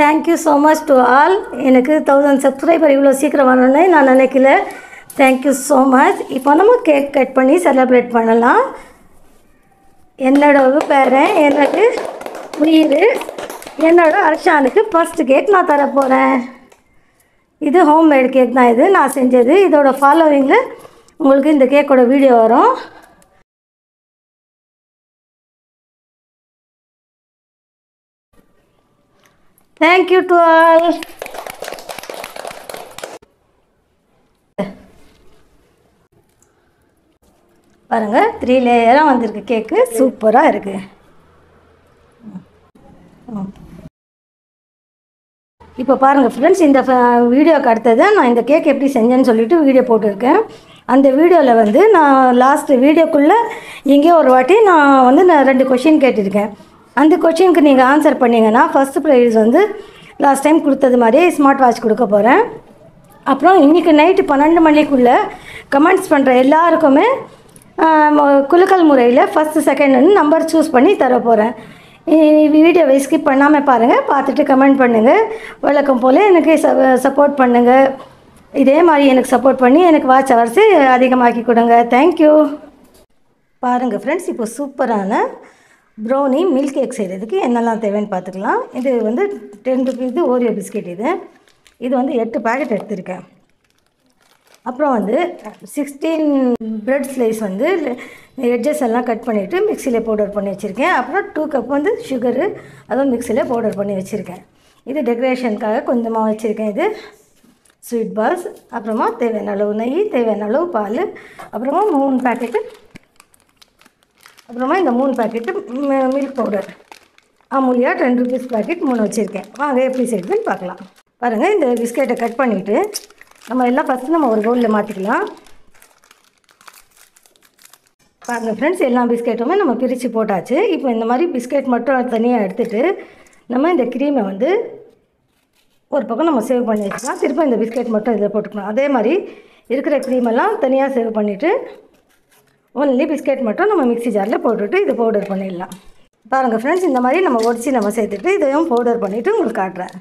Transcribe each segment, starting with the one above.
Thank you so much to all. எனக்கு 1000 subscriber இவ்வளோ சீக்கிரம் வரணும்னு நான் நினைக்கல. Thank you so much. இப்போ நம்ம கேக் கட் பண்ணி செலிப்ரேட் பண்ணலாம். என்னோட பேரன், எனக்கு உயிர், என்னோட அர்ஷானுக்கு ஃபஸ்ட்டு கேக் நான் தர போகிறேன். இது ஹோம்மேட் கேக் தான், இது நான் செஞ்சது. இதோட ஃபாலோவிங்கில் உங்களுக்கு இந்த கேக்கோட வீடியோ வரும். Thank you to all. பாருங்கள், 3 லேயராக வந்திருக்கு கேக்கு. சூப்பராக இருக்குது. இப்போ பாருங்கள் ஃப்ரெண்ட்ஸ், இந்த வீடியோக்கு அடுத்தது நான் இந்த கேக் எப்படி செஞ்சேன்னு சொல்லிட்டு வீடியோ போட்டிருக்கேன். அந்த வீடியோவில் வந்து நான் லாஸ்ட் வீடியோக்குள்ளே இங்கே ஒரு வாட்டி நான் 2 கொஷின் கேட்டிருக்கேன். அந்த கொஷினுக்கு நீங்கள் ஆன்சர் பண்ணிங்கன்னா ஃபஸ்ட்டு ப்ரைஸ் வந்து லாஸ்ட் டைம் கொடுத்தது மாதிரி ஸ்மார்ட் வாட்ச் கொடுக்க போகிறேன். அப்புறம் இன்றைக்கி நைட்டு 12 மணிக்குள்ளே கமெண்ட்ஸ் பண்ணுற எல்லாருக்குமே குலுக்கல் முறையில் ஃபஸ்ட்டு செகண்டுன்னு நம்பர் சூஸ் பண்ணி தர போகிறேன். வீடியோவை ஸ்கிப் பண்ணாமல் பாருங்கள், பார்த்துட்டு கமெண்ட் பண்ணுங்கள். வழக்கம் போல் எனக்கு சப்போர்ட் பண்ணுங்கள். இதே மாதிரி எனக்கு சப்போர்ட் பண்ணி எனக்கு வாட்ச் ஹவர்ஸு அதிகமாக்கி கொடுங்க. தேங்க்யூ. பாருங்கள் ஃப்ரெண்ட்ஸ், இப்போ சூப்பரான ப்ரௌனி மில்க் கேக் செய்கிறதுக்கு என்னெல்லாம் தேவைன்னு பார்த்துக்கலாம். இது வந்து 10 ருபீஸ் ஓரியோ பிஸ்கெட். இது வந்து 8 பேக்கெட் எடுத்திருக்கேன். அப்புறம் வந்து 16 பிரெட் ஸ்லைஸ் வந்து எட்ஜஸ் எல்லாம் கட் பண்ணிவிட்டு மிக்சியில் பவுடர் பண்ணி வச்சுருக்கேன். அப்புறம் 2 கப் வந்து சுகரு, அதுவும் மிக்சியில் பவுடர் பண்ணி வச்சுருக்கேன். இது டெக்கரேஷனுக்காக கொஞ்சமாக வச்சுருக்கேன். இது ஸ்வீட் பால்ஸ். அப்புறமா தேவையான அளவு நெய், தேவையான அளவு பால், அப்புறமா 3 பேக்கெட்டு, அப்புறமா இந்த 3 packet milk powder. Amulya 10 rupees packet 3 வச்சுருக்கேன். வாங்க எப்படி செய்யுதுன்னு பார்க்கலாம். பாருங்கள், இந்த பிஸ்கெட்டை கட் பண்ணிவிட்டு நம்ம எல்லாம் ஃபஸ்ட்டு நம்ம ஒரு பவுலில் மாற்றிக்கலாம். பாருங்கள் ஃப்ரெண்ட்ஸ், எல்லா பிஸ்கெட்டுமே நம்ம பிரித்து போட்டாச்சு. இப்போ இந்த மாதிரி பிஸ்கெட் மட்டும் தனியாக எடுத்துகிட்டு நம்ம இந்த க்ரீமை வந்து ஒரு பக்கம் நம்ம சேவ் பண்ணி வச்சுக்கலாம். திரும்ப இந்த பிஸ்கெட் மட்டும் இதில் போட்டுக்கலாம். அதே மாதிரி இருக்கிற க்ரீமெல்லாம் தனியாக சேவ் பண்ணிவிட்டு ஒன்லி பிஸ்கெட் மட்டும் நம்ம மிக்ஸி ஜாரில் போட்டுவிட்டு இதை பவுடர் பண்ணிடலாம். பாருங்கள் ஃப்ரெண்ட்ஸ், இந்த மாதிரி நம்ம ஒடிச்சு நம்ம சேர்த்துட்டு இதையும் பவுடர் பண்ணிவிட்டு உங்களுக்கு காட்டுறேன்.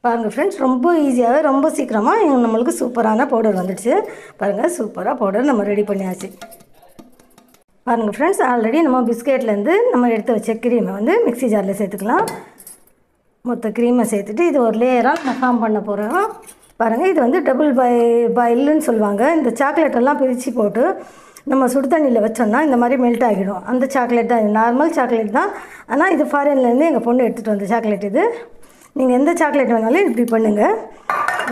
பாருங்கள் ஃப்ரெண்ட்ஸ், ரொம்ப ஈஸியாகவே ரொம்ப சீக்கிரமாக நம்மளுக்கு சூப்பரான பவுடர் வந்துடுச்சு. பாருங்கள், சூப்பராக பவுடர் நம்ம ரெடி பண்ணியாச்சு. பாருங்கள் ஃப்ரெண்ட்ஸ், ஆல்ரெடி நம்ம பிஸ்கெட்லேருந்து நம்ம எடுத்து வச்ச க்ரீமை வந்து மிக்ஸி ஜாரில் சேர்த்துக்கலாம். மொத்த க்ரீமை சேர்த்துட்டு இது ஒரு லேயராக நம்ம ஃபார்ம் பண்ண போகிறோம். பாருங்கள், இது வந்து டபுள் பாயில்னு சொல்லுவாங்க. இந்த சாக்லேட்டெல்லாம் பிரித்து போட்டு நம்ம சுடு தண்ணியில் வச்சோம்னா இந்த மாதிரி மெல்ட் ஆகிடும். அந்த சாக்லேட் தான், இது நார்மல் சாக்லேட் தான். ஆனால் இது ஃபாரின்லேருந்து எங்கள் பொண்ணு எடுத்துகிட்டு வந்த சாக்லேட். இது நீங்கள் எந்த சாக்லேட் வேணாலும் இப்படி பண்ணுங்கள்.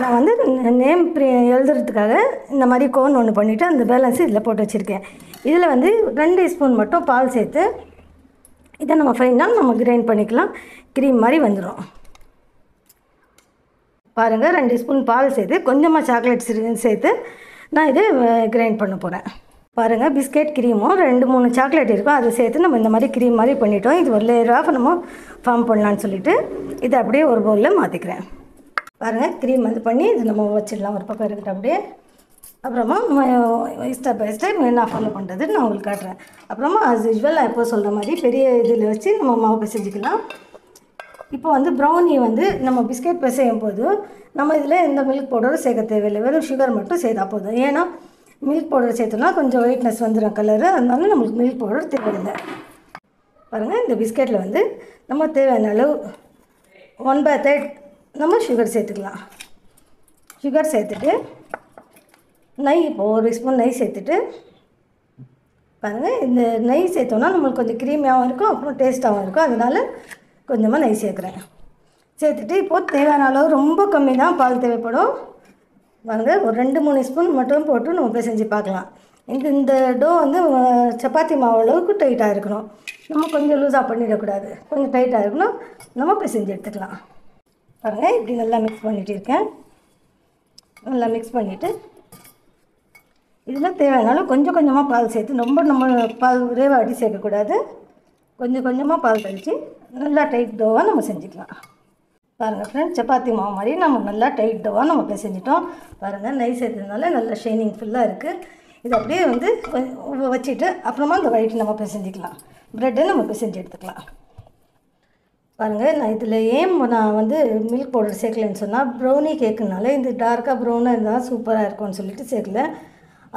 நான் வந்து நேம் எழுதுறதுக்காக இந்த மாதிரி கோன் ஒன்று பண்ணிவிட்டு அந்த பேலன்ஸ் இதில் போட்டு வச்சுருக்கேன். இதில் வந்து 2 ஸ்பூன் மட்டும் பால் சேர்த்து இதை நம்ம ஃபைனல் நம்ம கிரைண்ட் பண்ணிக்கலாம். க்ரீம் மாதிரி வந்துடும். பாருங்கள், 2 ஸ்பூன் பால் சேர்த்து கொஞ்சமாக சாக்லேட் சேர்த்து நான் இதை கிரைண்ட் பண்ண போகிறேன். பாருங்கள், பிஸ்கெட் க்ரீமும் 2-3 சாக்லேட் இருக்கும், அதை சேர்த்து நம்ம இந்த மாதிரி க்ரீம் மாதிரி பண்ணிட்டோம். இது ஒரு லேயராக நம்ம ஃபார்ம் பண்ணலான்னு சொல்லிவிட்டு இதை அப்படியே ஒரு பவுலில் மாற்றிக்கிறேன். பாருங்கள், க்ரீம் வந்து பண்ணி இது நம்ம வச்சிடலாம் ஒரு பக்கம் இருக்கட்டும் அப்படியே. அப்புறமா நம்ம ஸ்டெப் பை ஸ்டெப் என்ன ஃபாலோ பண்ணுறதுன்னு நான் உங்களுக்கு காட்டுறேன். அப்புறமா ஆஸ் யூஸ்வல் நான் எப்போ சொல்கிற மாதிரி பெரிய இதில் வச்சு நம்ம மாவு பிசைஞ்சிக்கலாம். இப்போ வந்து ப்ரௌனி வந்து நம்ம பிஸ்கெட் பிசையும் போது நம்ம இதில் எந்த மில்க் பவுடரும் சேர்க்க தேவையில்லை, வெறும் சுகர் மட்டும் சேர்த்தா போதும். ஏன்னா மில்க் பவுடர் சேர்த்தோன்னா கொஞ்சம் ஒயிட்னஸ் வந்துடும் கலரு, அதனால நம்மளுக்கு மில்க் பவுடர் தேவையில்லை. பாருங்கள், இந்த பிஸ்கெட்டில் வந்து நம்ம தேவையான அளவு 1/3 நம்ம சுகர் சேர்த்துக்கலாம். சுகர் சேர்த்துட்டு நெய், இப்போ 1 ஸ்பூன் நெய் சேர்த்துட்டு பாருங்கள், இந்த நெய் சேர்த்தோன்னா நம்மளுக்கு கொஞ்சம் க்ரீமியாகவும் இருக்கும், அப்புறம் டேஸ்ட்டாகவும் இருக்கும். அதனால் கொஞ்சமாக நெய் சேர்க்குறேன். சேர்த்துட்டு இப்போது தேவையான அளவு ரொம்ப கம்மி தான் பால் தேவைப்படும். பாருங்கள், ஒரு 2-3 ஸ்பூன் மட்டும் போட்டு நம்ம பிசைஞ்சு பார்க்கலாம். இந்த டோ வந்து சப்பாத்தி மாவு அளவுக்கு டைட்டாக இருக்கணும். நம்ம கொஞ்சம் லூஸாக பண்ணிடக்கூடாது, கொஞ்சம் டைட்டாக இருக்கணும். நம்ம பிசைஞ்சு எடுத்துக்கலாம். பாருங்கள், இப்படி நல்லா மிக்ஸ் பண்ணிகிட்டு இருக்கேன். நல்லா மிக்ஸ் பண்ணிவிட்டு இதில் தேவையானாலும் கொஞ்சம் கொஞ்சமாக பால் சேர்த்து, ரொம்ப நம்ம பால் ஒரே வாட்டி சேர்க்கக்கூடாது. கொஞ்சம் கொஞ்சமாக பால் கழித்து நல்லா டைட் டோவாக நம்ம செஞ்சுக்கலாம். பாருங்கள் ஃப்ரெண்ட்ஸ், சப்பாத்தி மாவு மாதிரி நம்ம நல்லா டைட் டோவாக நம்ம பிசைஞ்சிட்டோம். பாருங்கள், நெய் சேர்த்ததுனால நல்லா ஷைனிங் ஃபுல்லாக இருக்குது. இது அப்படியே வந்து வச்சுட்டு அப்புறமா இந்த ஒயிட் நம்ம பிசைஞ்சிக்கலாம். ப்ரெட்டை நம்ம பிசைஞ்சு எடுத்துக்கலாம். பாருங்கள், நான் இதில் ஏன் நான் வந்து மில்க் பவுடர் சேர்க்கலன்னு சொன்னால், ப்ரௌனி கேக்குனால இந்த டார்க்காக ப்ரௌனாக இருந்தால் சூப்பராக இருக்கும்னு சொல்லிட்டு சேர்க்கல.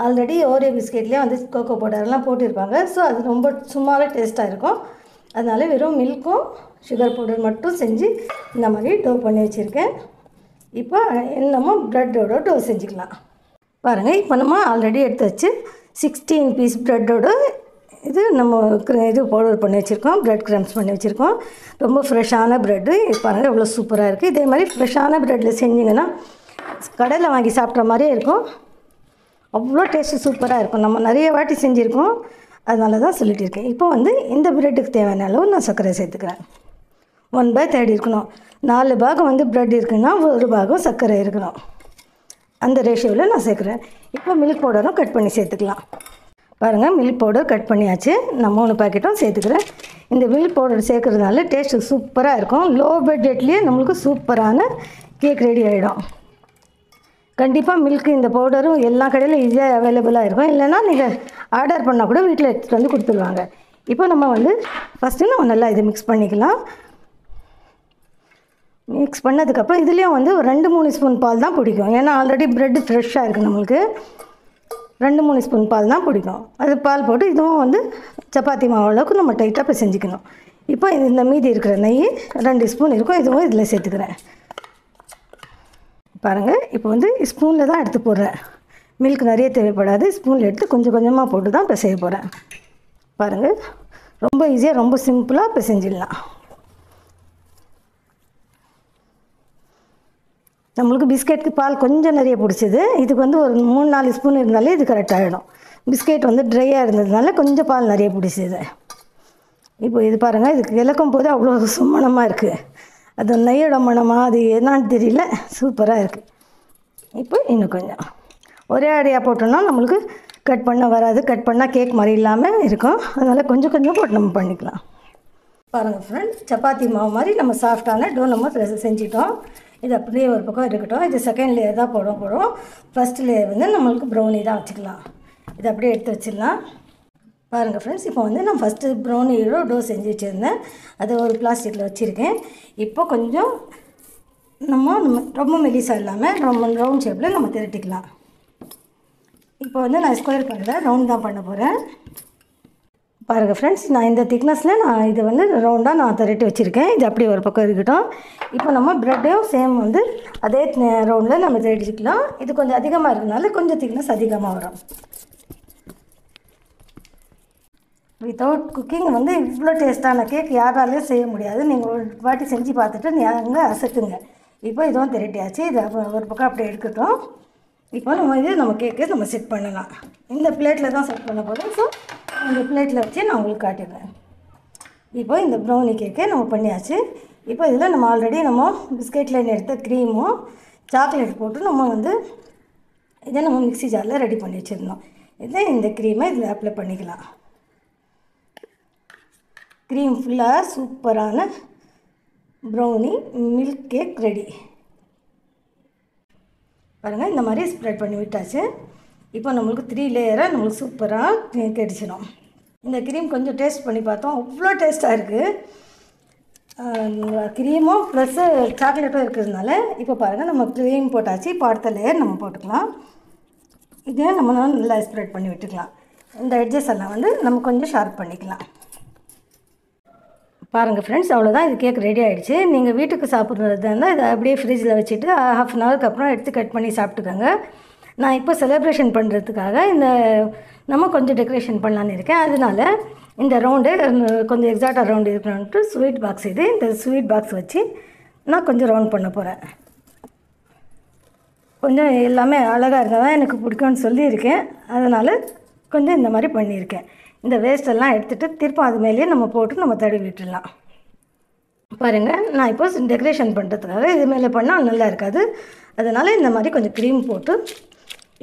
ஆல்ரெடி ஓரியோ பிஸ்கெட்லேயே வந்து கோகோ பவுடர்லாம் போட்டிருப்பாங்க. ஸோ அது ரொம்ப சும்மாவே டேஸ்ட்டாக இருக்கும். அதனால் வெறும் மில்க்கும் சுகர் பவுடர் மட்டும் செஞ்சு இந்த மாதிரி டோ பண்ணி வச்சுருக்கேன். இப்போ என்னமோ ப்ரெட்டோட டோ செஞ்சுக்கலாம். பாருங்கள், இப்போ நம்ம ஆல்ரெடி எடுத்து வச்சு 16 பீஸ் ப்ரெட்டோட இது நம்ம இது பவுடர் பண்ணி வச்சுருக்கோம். ப்ரெட் க்ரம்ஸ் பண்ணி வச்சுருக்கோம். ரொம்ப ஃப்ரெஷ்ஷான ப்ரெட்டு. இது பாருங்கள் எவ்வளோ சூப்பராக இருக்குது. இதே மாதிரி ஃப்ரெஷ்ஷான ப்ரெட்டில் செஞ்சிங்கன்னா கடையில் வாங்கி சாப்பிட்ற மாதிரியே இருக்கும். அவ்வளோ டேஸ்ட்டு சூப்பராக இருக்கும். நம்ம நிறைய வாட்டி செஞ்சுருக்கோம். அதனால தான் சொல்லிட்டு இருக்கேன். இப்போ வந்து இந்த ப்ரெட்டுக்கு தேவையான அளவு நான் சர்க்கரை சேர்த்துக்கிறேன். 1/3 இருக்கணும். 4 பாகம் வந்து ப்ரெட் இருக்குன்னா 1 பாகம் சர்க்கரை இருக்கணும். அந்த ரேஷியோவில் நான் சேர்க்குறேன். இப்போ மில்க் பவுடரும் கட் பண்ணி சேர்த்துக்கலாம். பாருங்கள், மில்க் பவுடர் கட் பண்ணியாச்சு. நான் 3 பாக்கெட்டும் சேர்த்துக்கிறேன். இந்த மில்க் பவுடர் சேர்க்குறதுனால டேஸ்ட்டு சூப்பராக இருக்கும். லோ பட்ஜெட்லேயே நம்மளுக்கு சூப்பரான கேக் ரெடி ஆகிடும். கண்டிப்பாக மில்க் இந்த பவுடரும் எல்லா கடையிலும் ஈஸியாக அவைலபிளாக இருக்கும். இல்லைன்னா நீங்கள் ஆர்டர் பண்ணால் கூட வீட்டில் எடுத்துகிட்டு வந்து கொடுத்துருவாங்க. இப்போ நம்ம வந்து ஃபஸ்ட்டு நம்ம நல்லா இதை மிக்ஸ் பண்ணிக்கலாம். மிக்ஸ் பண்ணதுக்கப்புறம் இதுலேயும் வந்து ஒரு 2-3 ஸ்பூன் பால் தான் பிடிக்கும். ஏன்னா ஆல்ரெடி ப்ரெட்டு ஃப்ரெஷ்ஷாக இருக்குது. நம்மளுக்கு 2-3 ஸ்பூன் பால் தான் பிடிக்கும். அது பால் போட்டு இதுவும் வந்து சப்பாத்தி மாவு அளவுக்கு நம்ம டைட்டாக செஞ்சுக்கணும். இப்போ இந்த மீதி இருக்கிற நெய் 2 ஸ்பூன் இருக்கும். இதுவும் இதில் சேர்த்துக்கிறேன். பாருங்கள், இப்போ வந்து ஸ்பூனில் தான் எடுத்து போடுறேன். மில்க் நிறைய தேவைப்படாது. ஸ்பூனில் எடுத்து கொஞ்சம் கொஞ்சமாக போட்டு தான் பிசைய போகிறேன். பாருங்கள், ரொம்ப ஈஸியாக ரொம்ப சிம்பிளாக பிசைஞ்சிடலாம். நம்மளுக்கு பிஸ்கெட்டுக்கு பால் கொஞ்சம் நிறைய பிடிச்சிது. இதுக்கு வந்து ஒரு 3-4 ஸ்பூன் இருந்தாலே இது கரெக்டாகிடும். பிஸ்கெட் வந்து ட்ரையாக இருந்ததுனால கொஞ்சம் பால் நிறைய பிடிச்சிது. இப்போ இது பாருங்கள், இதுக்கு இலக்கும் போது அவ்வளோ சுமணமாக இருக்குது. அது நெய்யோட மணமாக அது என்னான்னு தெரியல, சூப்பராக இருக்குது. இப்போ இன்னும் கொஞ்சம் ஒரே அடியாக போட்டோம்னா நம்மளுக்கு கட் பண்ண வராது. கட் பண்ணால் கேக் மாதிரி இல்லாமல் இருக்கும். அதனால் கொஞ்சம் கொஞ்சம் போட்டு நம்ம பண்ணிக்கலாம். பாருங்கள் ஃப்ரெண்ட்ஸ், சப்பாத்தி மாவு மாதிரி நம்ம சாஃப்டான டோ நம்ம செஞ்சிட்டோம். இது அப்படியே ஒரு பக்கம் இருக்கட்டும். இது செகண்ட் லேயர் தான் போடுறோம். ஃபஸ்ட் லேயர் வந்து நம்மளுக்கு ப்ரௌனி தான் வச்சுக்கலாம். இது அப்படியே எடுத்து வச்சிடலாம். பாருங்கள் ஃப்ரெண்ட்ஸ், இப்போ வந்து நான் ஃபஸ்ட்டு ப்ரௌனியோட டோ செஞ்சு வச்சுருந்தேன். அதை ஒரு பிளாஸ்டிக்கில் வச்சுருக்கேன். இப்போ கொஞ்சம் நம்ம ரொம்ப மெலிசாக இல்லாமல் ரொம்ப ரவுண்ட் ஷேப்பில் நம்ம திரட்டிக்கலாம். இப்போ வந்து நான் ஸ்கொயர் பண்ணல, ரவுண்ட் தான் பண்ண போகிறேன். பாருங்கள் ஃப்ரெண்ட்ஸ், நான் இந்த திக்னஸில் நான் இதை வந்து ரவுண்டாக நான் திரட்டி வச்சுருக்கேன். இது அப்படியே ஒரு பக்கம் இருக்கட்டும். இப்போ நம்ம ப்ரெட்டையும் சேம் வந்து அதே ரவுண்டில் நம்ம திரட்டிக்கலாம். இது கொஞ்சம் அதிகமாக இருக்கிறதுனால கொஞ்சம் திக்னஸ் அதிகமாக வரும். வித்தவுட் குக்கிங் வந்து இவ்வளோ டேஸ்ட்டான கேக் யாராலையும் செய்ய முடியாது. நீங்கள் ஒரு வாட்டி செஞ்சு பார்த்துட்டு நீங்கள் அசத்துங்க. இப்போ இதுவும் திரட்டியாச்சு. இது ஒரு பக்கம் அப்படியே எடுக்கட்டும். இப்போ நம்ம கேக்கு நம்ம செட் பண்ணலாம். இந்த பிளேட்டில் தான் செட் பண்ண போகிறோம். ஸோ இந்த பிளேட்டில் வச்சு நான் உங்களுக்கு காட்டிடுறேன். இப்போ இந்த ப்ரௌனி கேக்கை நம்ம பண்ணியாச்சு. இப்போ இதில் நம்ம ஆல்ரெடி நம்ம பிஸ்கெட்டில் எடுத்த க்ரீமும் சாக்லேட் போட்டு நம்ம வந்து இதை நம்ம மிக்ஸி ஜாரில் ரெடி பண்ணி வச்சுருந்தோம். இந்த க்ரீமை இதில் அப்ளை பண்ணிக்கலாம். க்ரீம் ஃபுல்லாக சூப்பரான ப்ரௌனி மில்க் கேக் ரெடி. பாருங்கள், இந்த மாதிரி ஸ்ப்ரெட் பண்ணி விட்டாச்சு. இப்போ நம்மளுக்கு 3 லேயராக நம்மளுக்கு சூப்பராக கிடைச்சிடும். இந்த க்ரீம் கொஞ்சம் டேஸ்ட் பண்ணி பார்த்தோம். அவ்வளோ டேஸ்ட்டாக இருக்குது. க்ரீமும் ப்ளஸ்ஸு சாக்லேட்டும் இருக்கிறதுனால இப்போ பாருங்கள், நம்ம க்ரீம் போட்டாச்சு. இப்போ அடுத்த லேயர் நம்ம போட்டுக்கலாம். இதே நம்ம நல்லா ஸ்ப்ரெட் பண்ணி விட்டுக்கலாம். இந்த எட்ஜஸ் எல்லாம் வந்து நம்ம கொஞ்சம் ஷார்ப் பண்ணிக்கலாம். பாருங்கள் ஃப்ரெண்ட்ஸ், அவ்வளோதான். இது கேக் ரெடி ஆகிடுச்சு. நீங்கள் வீட்டுக்கு சாப்பிட்றதா இருந்தால் இதை அப்படியே ஃப்ரிட்ஜில் வச்சுட்டு 1/2 அன் ஹவருக்கு அப்புறம் எடுத்து கட் பண்ணி சாப்பிட்டுக்கோங்க. நான் இப்போ செலிப்ரேஷன் பண்ணுறதுக்காக நம்ம கொஞ்சம் டெக்கரேஷன் பண்ணலான்னு இருக்கேன். அதனால இந்த ரவுண்டு கொஞ்சம் எக்ஸாக்டாக ரவுண்டு இருக்கணுன்ட்டு ஸ்வீட் பாக்ஸ் இந்த ஸ்வீட் பாக்ஸ் வச்சு நான் கொஞ்சம் ரவுண்ட் பண்ண போகிறேன். கொஞ்சம் எல்லாமே அழகாக இருந்தால் தான் எனக்கு பிடிக்கும்னு சொல்லியிருக்கேன். அதனால் கொஞ்சம் இந்த மாதிரி பண்ணியிருக்கேன். இந்த வேஸ்ட்டெல்லாம் எடுத்துகிட்டு திருப்பம் அது மேலேயே நம்ம போட்டு நம்ம தடவி விட்டுடலாம். பாருங்கள், நான் இப்போ டெக்கரேஷன் பண்ணுறதுக்காக இது மேலே பண்ணால் நல்லா இருக்காது. அதனால் இந்த மாதிரி கொஞ்சம் க்ரீம் போட்டு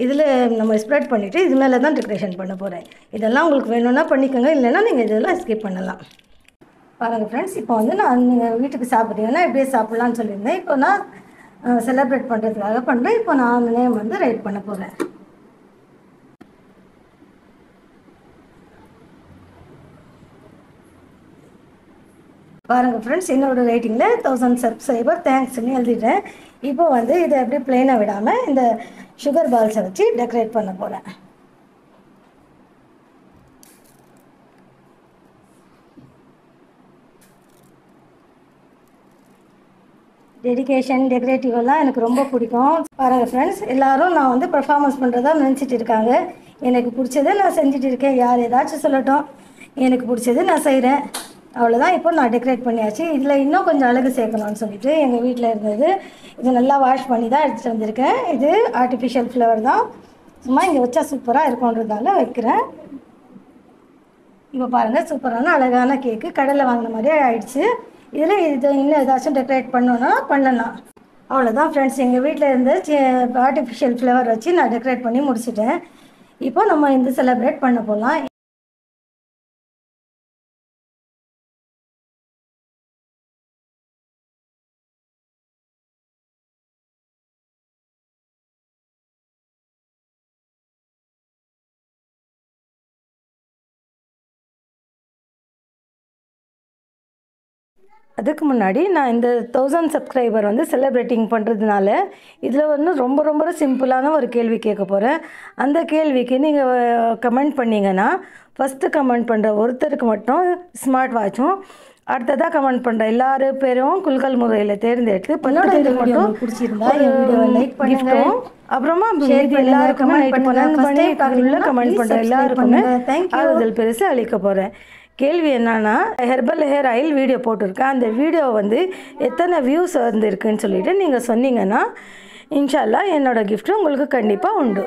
இதில் நம்ம ஸ்ப்ரெட் பண்ணிவிட்டு இது மேலே தான் டெக்கரேஷன் பண்ண போகிறேன். இதெல்லாம் உங்களுக்கு வேணும்னா பண்ணிக்கோங்க, இல்லைன்னா நீங்கள் இதெல்லாம் ஸ்கிப் பண்ணலாம். பாருங்கள் ஃப்ரெண்ட்ஸ், இப்போ வந்து நான் நீங்கள் வீட்டுக்கு சாப்பிட்றீங்கன்னா எப்படியே சாப்பிட்லான்னு சொல்லியிருந்தேன். இப்போ நான் செலிப்ரேட் பண்ணுறதுக்காக பண்ணுறேன். இப்போ நான் நேம் வந்து ரைட் பண்ண போகிறேன். பாருங்கள் ஃப்ரெண்ட்ஸ், என்னோடய ரேட்டிங்கில் 1000 சப்ஸ்கிரைபர் தேங்க்ஸ்ன்னு எழுதிட்டேன். இப்போ வந்து இதை எப்படி பிளெயினாக விடாமல் இந்த சுகர் பால்ஸை வச்சு டெக்கரேட் பண்ண போகிறேன். டெடிகேஷன் டெக்கரேட்டிவ் எல்லாம் எனக்கு ரொம்ப பிடிக்கும். பாருங்கள் ஃப்ரெண்ட்ஸ், எல்லோரும் நான் வந்து பர்ஃபார்மன்ஸ் பண்ணுறதா நினச்சிட்டு இருக்காங்க. எனக்கு பிடிச்சதை நான் செஞ்சுட்டு இருக்கேன். யார் ஏதாச்சும் சொல்லட்டும், எனக்கு பிடிச்சது நான் செய்கிறேன், அவ்வளோதான். இப்போ நான் டெக்கரேட் பண்ணியாச்சு. இதில் இன்னும் கொஞ்சம் அழகு சேர்க்கணும்னு சொல்லிட்டு எங்கள் வீட்டில் இருந்தது. இது நல்லா வாஷ் பண்ணி தான் எடுத்துகிட்டு வந்திருக்கேன். இது ஆர்டிஃபிஷியல் ஃப்ளவர் தான், சும்மா இங்கே வச்சா சூப்பராக இருக்கும்ன்றதால வைக்கிறேன். இப்போ பாருங்கள், சூப்பரான அழகான கேக்கு கடையில் வாங்கின மாதிரியே ஆயிடுச்சு. இதில் இது இன்னும் ஏதாச்சும் டெக்கரேட் பண்ணணுன்னா பண்ணலாம். அவ்வளோதான் ஃப்ரெண்ட்ஸ், எங்கள் வீட்டில் இருந்து ஆர்டிஃபிஷியல் ஃப்ளவர் வச்சு நான் டெக்கரேட் பண்ணி முடிச்சிட்டேன். இப்போ நம்ம இந்த செலிப்ரேட் பண்ண போகலாம். அதுக்கு முன்னாடி நான் இந்த 1000 சப்ஸ்கிரைபர் வந்து செலிப்ரேட்டிங் பண்ணுறதுனால இதில் வந்து ரொம்ப ரொம்ப சிம்பிளான ஒரு கேள்வி கேட்க போகிறேன். அந்த கேள்விக்கு நீங்கள் கமெண்ட் பண்ணிங்கன்னா, ஃபஸ்ட்டு கமெண்ட் பண்ணுற ஒருத்தருக்கு மட்டும் ஸ்மார்ட் வாட்சும், அடுத்ததாக கமெண்ட் பண்ணுற எல்லாரும் பேரும் குலுக்கல் முறையில் தேர்ந்தெடுத்து 10 பேருக்கு மட்டும் பிடிச்சிருந்தா லைக் பண்ணிட்டோம். அப்புறமா எல்லாருக்குமே நைட்டு 12 மணிக்குள்ள கமெண்ட் பண்ணுற எல்லாருக்குமே ஆறுதல் பெருசு அளிக்க போகிறேன். கேள்வி என்னன்னா, ஹெர்பல் ஹேர் ஆயில் வீடியோ போட்டிருக்கேன். அந்த வீடியோ வந்து எத்தனை வியூஸ் வந்துருக்குன்னு சொல்லிவிட்டு நீங்கள் சொன்னீங்கன்னா இன்ஷா அல்லாஹ் என்னோடய கிஃப்ட்டு உங்களுக்கு கண்டிப்பாக உண்டு.